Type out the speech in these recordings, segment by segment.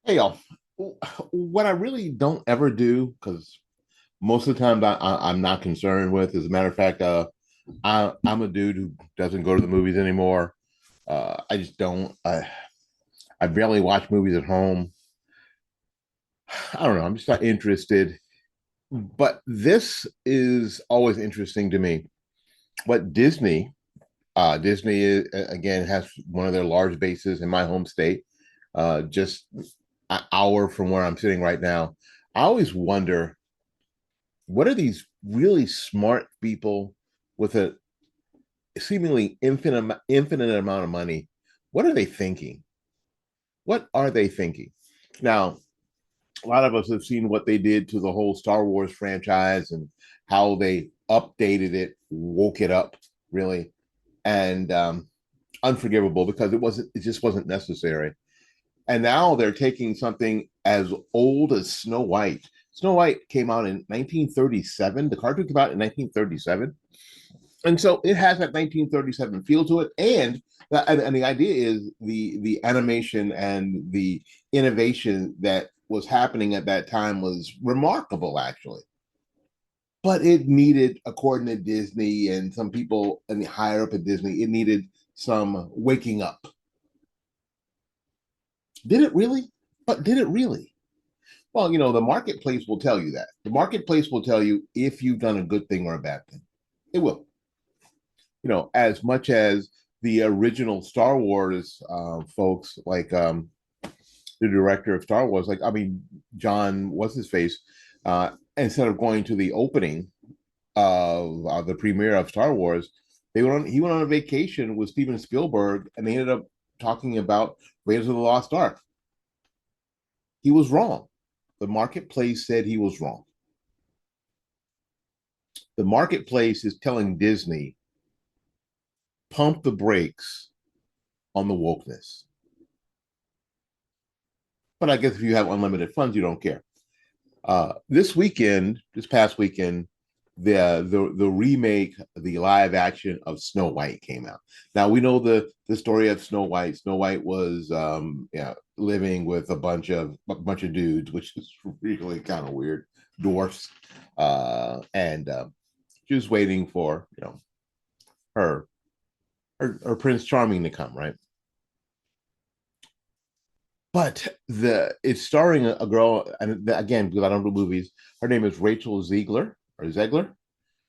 Hey y'all, what I really don't ever do, because most of the time I'm not concerned with. As a matter of fact, I'm a dude who doesn't go to the movies anymore. I just don't. I barely watch movies at home. I don't know. I'm just not interested. But this is always interesting to me. What Disney is, again, has one of their large bases in my home state, just an hour from where I'm sitting right now. I always wonder, what are these really smart people with a seemingly infinite amount of money? What are they thinking? What are they thinking? Now, a lot of us have seen what they did to the whole Star Wars franchise and how they updated it, woke it up, really, and unforgivable because it just wasn't necessary. And now they're taking something as old as Snow White. Snow White came out in 1937. The cartoon came out in 1937. And so it has that 1937 feel to it. And the idea is the animation and the innovation that was happening at that time was remarkable, actually. But it needed, according to Disney and some people and the higher up at Disney, it needed some waking up. Did it really? But did it really? Well, the marketplace will tell you that. The marketplace will tell you if you've done a good thing or a bad thing. It will. As much as the original Star Wars folks, like the director of Star Wars, like, I mean, John, what's his face? Instead of going to the opening of the premiere of Star Wars, he went on a vacation with Steven Spielberg and they ended up talking about Raiders of the Lost Ark. He was wrong. The marketplace said he was wrong. The marketplace is telling Disney, pump the brakes on the wokeness. But I guess if you have unlimited funds, you don't care. This past weekend, the remake, the live action of Snow White came out. Now we know the story of Snow White. Snow White was living with a bunch of dudes, which is really kind of weird, dwarfs, and she was waiting for her or Prince Charming to come, right? But it's starring a girl, and again, because I don't do movies, her name is Rachel Zegler,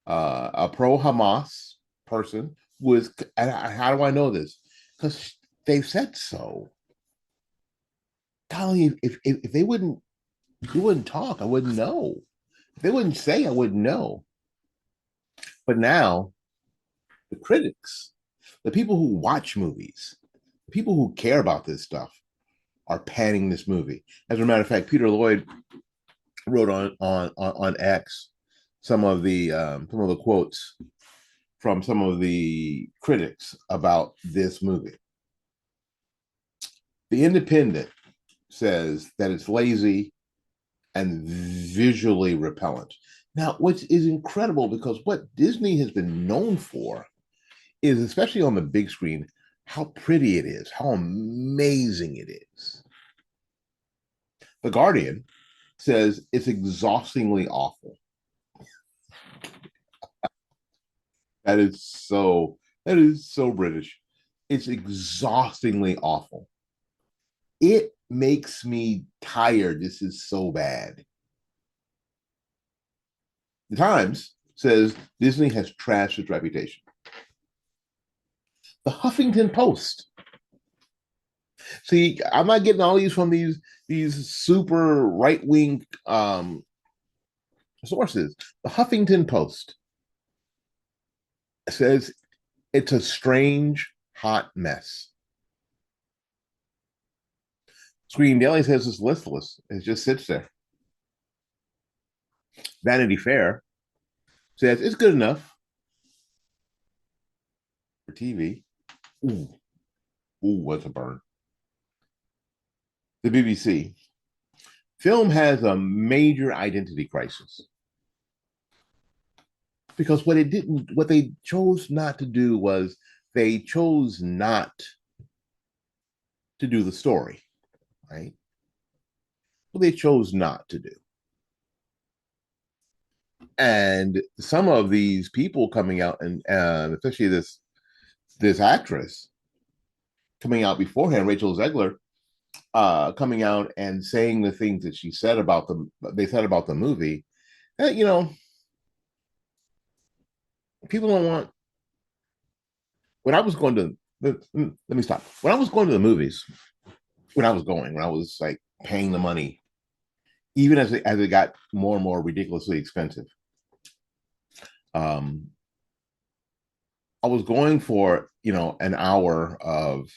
a pro Hamas person who is. And how do I know this? Because they've said so. Golly, if they wouldn't, if you wouldn't talk, I wouldn't know. If they wouldn't say, I wouldn't know. But now the critics, the people who watch movies, the people who care about this stuff, are panning this movie. As a matter of fact, Peter Lloyd wrote on X some of the quotes from some of the critics about this movie. The Independent says that it's lazy and visually repellent. Now, which is incredible because what Disney has been known for is, especially on the big screen, how pretty it is, how amazing it is. The Guardian says it's exhaustingly awful. That is so British. It's exhaustingly awful. It makes me tired. This is so bad. The Times says Disney has trashed its reputation. The Huffington Post. See, I'm not getting all these from these super right wing sources. The Huffington Post says it's a strange, hot mess. Screen Daily says it's listless. It just sits there. Vanity Fair says it's good enough for TV. Ooh, ooh, what's a burn? The BBC. Film has a major identity crisis because what they chose not to do was they chose not to do the story, right? but they chose not to do. And some of these people coming out, and especially this actress coming out beforehand, Rachel Zegler, coming out and saying the things that she said about they said about the movie. You know, people don't want. When I was going to, let me stop. When I was going to the movies, when I was like paying the money, even as it got more and more ridiculously expensive, I was going for an hour of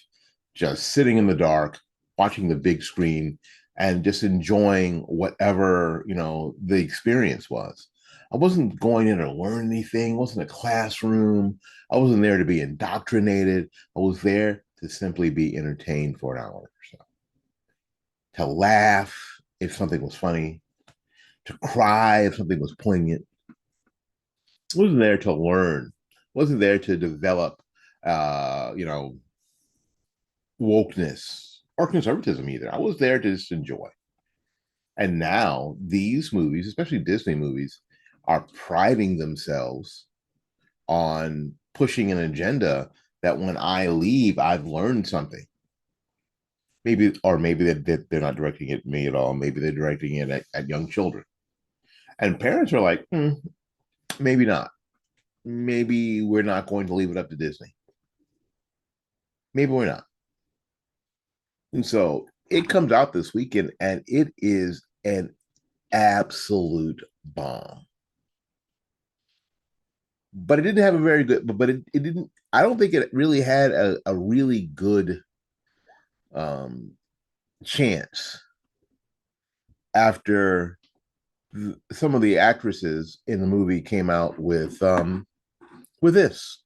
just sitting in the dark, watching the big screen, and just enjoying whatever the experience was. I wasn't going in to learn anything. It wasn't a classroom. I wasn't there to be indoctrinated. I was there to simply be entertained for an hour or so, to laugh if something was funny, to cry if something was poignant. I wasn't there to learn. I wasn't there to develop, wokeness or conservatism either. I was there to just enjoy. And now these movies, especially Disney movies, are priding themselves on pushing an agenda that when I leave, I've learned something. Maybe they're not directing it at me at all. Maybe they're directing it at young children. And parents are like, maybe not. Maybe we're not going to leave it up to Disney. Maybe we're not. And so it comes out this weekend, and it is an absolute bomb. But it didn't have a very good, but it didn't, I don't think it really had a really good chance after some of the actresses in the movie came out with this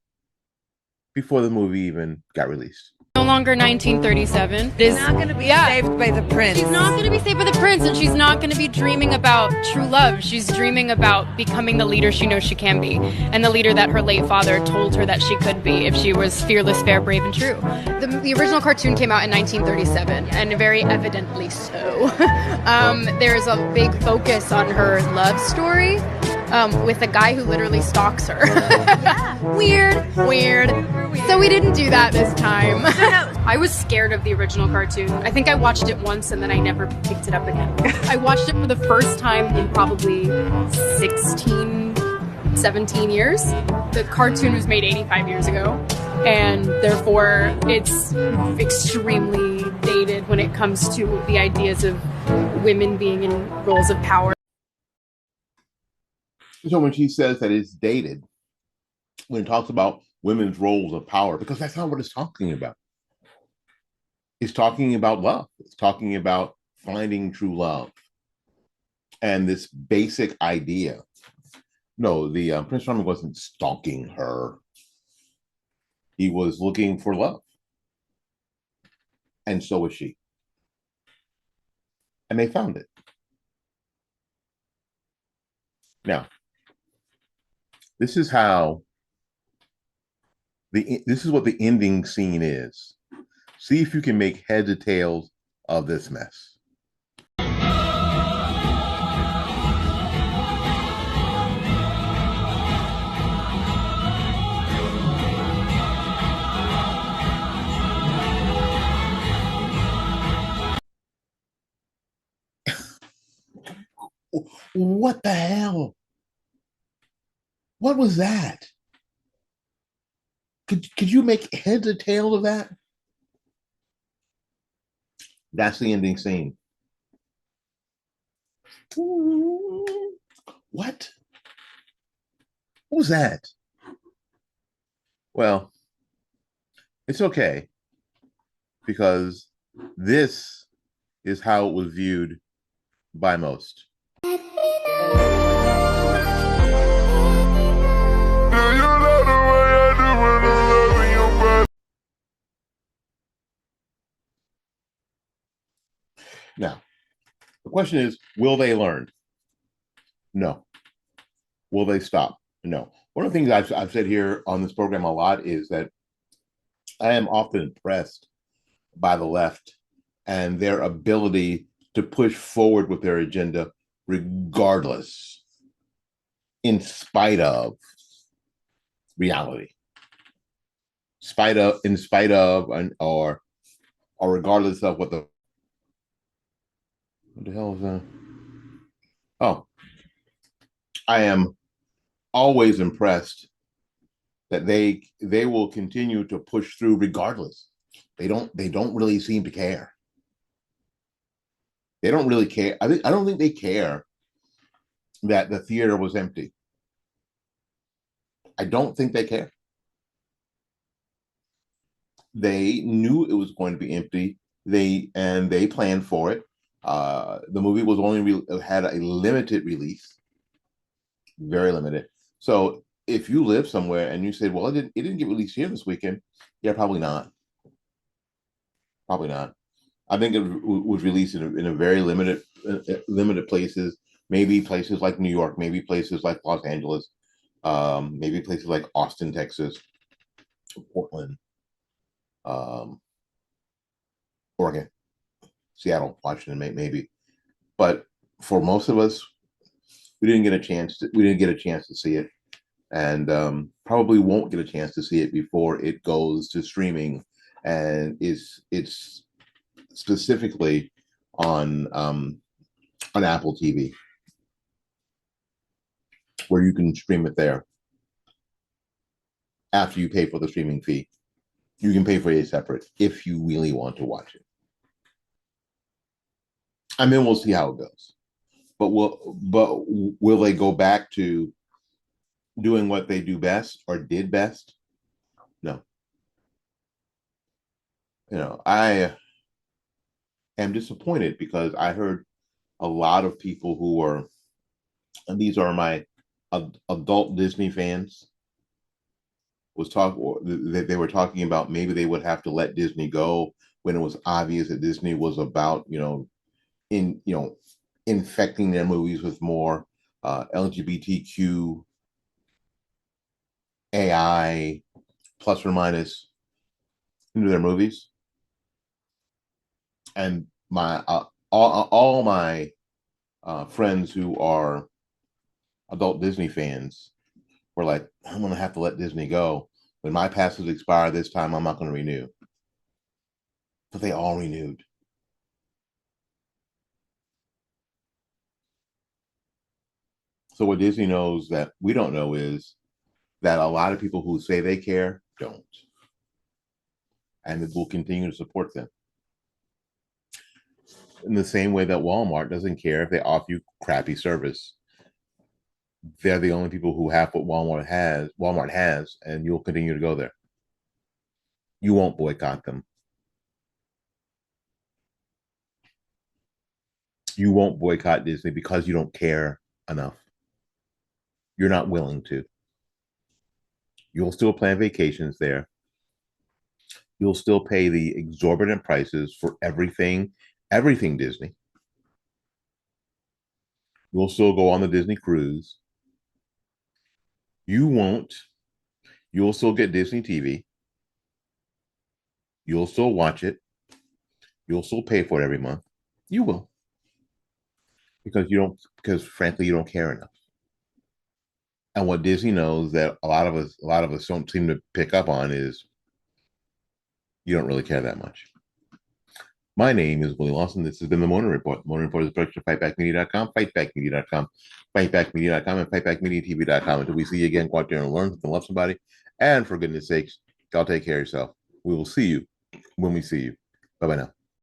before the movie even got released. No longer 1937. She's not going to be saved by the prince. She's not going to be saved by the prince, and she's not going to be dreaming about true love. She's dreaming about becoming the leader she knows she can be, and the leader that her late father told her that she could be if she was fearless, fair, brave, and true. The original cartoon came out in 1937, and very evidently so. There's a big focus on her love story. With a guy who literally stalks her. Weird. So we didn't do that this time. I was scared of the original cartoon. I think I watched it once and then I never picked it up again. I watched it for the first time in probably 16, 17 years. The cartoon was made 85 years ago, and therefore it's extremely dated when it comes to the ideas of women being in roles of power. So when she says that it's dated, when it talks about women's roles of power, because that's not what it's talking about. It's talking about love. It's talking about finding true love. And this basic idea. No, the Prince Charming wasn't stalking her. He was looking for love. And so was she. And they found it. Now, this is what the ending scene is. See if you can make heads or tails of this mess. What the hell? What was that? Could you make heads or tails of that? That's the ending scene. What? What was that? Well, it's okay, because this is how it was viewed by most. Now, the question is, will they learn? No. Will they stop? No. One of the things I've said here on this program a lot is that I am often impressed by the left and their ability to push forward with their agenda, regardless, in spite of reality, in spite of, or regardless of what the hell is that? Oh, I am always impressed that they will continue to push through regardless. They don't really seem to care. They don't really care. I don't think they care that the theater was empty. I don't think they care. They knew it was going to be empty. They planned for it. The movie was only had a limited release, very limited. So if you live somewhere and you said, "Well, it didn't get released here this weekend," yeah, probably not. Probably not. I think it was released in a very limited places. Maybe places like New York, maybe places like Los Angeles, maybe places like Austin, Texas, Portland, um, Oregon, Seattle, Washington, maybe. But for most of us, we didn't get a chance. We didn't get a chance to see it, and probably won't get a chance to see it before it goes to streaming, and it's specifically on Apple TV, where you can stream it there after you pay for the streaming fee. You can pay for it separate if you really want to watch it. I mean, we'll see how it goes. But will they go back to doing what they do best or did best? No. I am disappointed because I heard a lot of people who are, and these are my adult Disney fans, they were talking about maybe they would have to let Disney go when it was obvious that Disney was about infecting their movies with more LGBTQ AI plus or minus into their movies. And my all my friends who are adult Disney fans were like, "I'm gonna have to let Disney go. When my passes expire this time, I'm not gonna renew." But they all renewed. So what Disney knows that we don't know is that a lot of people who say they care don't, and it will continue to support them. In the same way that Walmart doesn't care if they offer you crappy service. They're the only people who have what Walmart has, and you'll continue to go there. You won't boycott them. You won't boycott Disney because you don't care enough. You're not willing to. You'll still plan vacations there. You'll still pay the exorbitant prices for everything Disney. You'll still go on the Disney cruise. You won't. You'll still get Disney TV. You'll still watch it. You'll still pay for it every month. You will. Because frankly, you don't care enough. And what Disney knows that a lot of us don't seem to pick up on is you don't really care that much. My name is Willie Lawson. This has been the Morning Report. Morning Report is a production of FightBackMedia.com, FightBackMedia.com, FightBackMedia.com, and FightBackMediaTV.com. Until we see you again, go out there and learn something, love somebody, and for goodness sakes, y'all take care of yourself. We will see you when we see you. Bye-bye now.